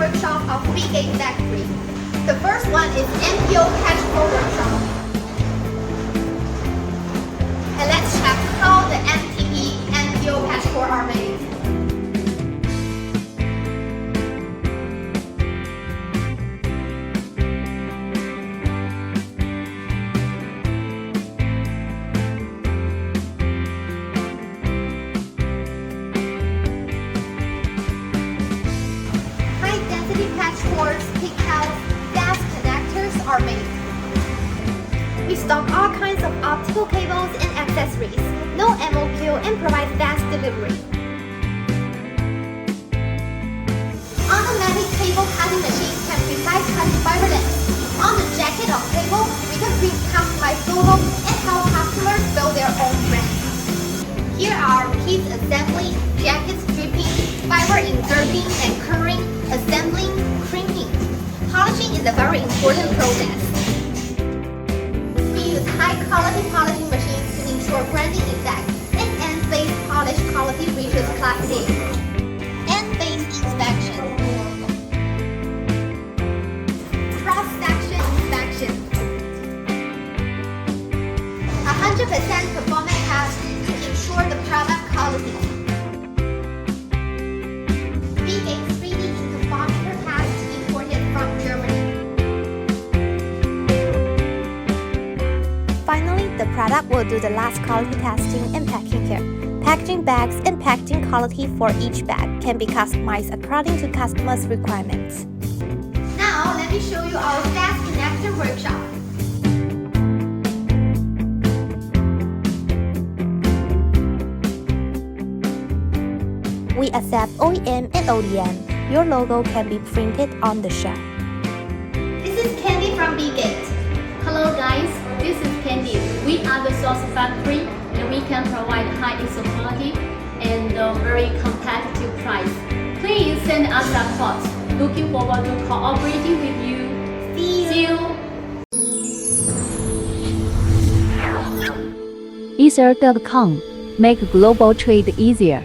workshop of Begate factory. The first one is MPO Catchpole workshop. And let's check how the MPO catchpole are made. Patchworks, pigtails, gas connectors are made. We stock all kinds of optical cables and accessories, no MOQ, and provide fast delivery. Automatic cable cutting machines can precise cut fiber length. On the jacket of cable, we can print customized logo and help customers build their own brand. Here are piece assembly, jacket stripping, fiber inserting, and curring, assembling, crimping. Polishing is a very important process. We use high-quality polishing machines to ensure grinding effect, and end-face polish quality reaches Class A. End-face inspection. Cross-section inspection. 100% performance test to ensure the product quality. Begate 3D interferometer test imported from Germany. Finally, the product will do the last quality testing and packing here. Packaging bags and packaging quality for each bag can be customized according to customers' requirements. Now, let me show you our fast connector workshop. We accept OEM and ODM. Your logo can be printed on the shell. This is Candy from Begate. Hello guys, this is Candy. We are the source factory and we can provide high ISO quality and a very competitive price. Please send us a quote. Looking forward to cooperating with you. See you. Ether.com. Make global trade easier.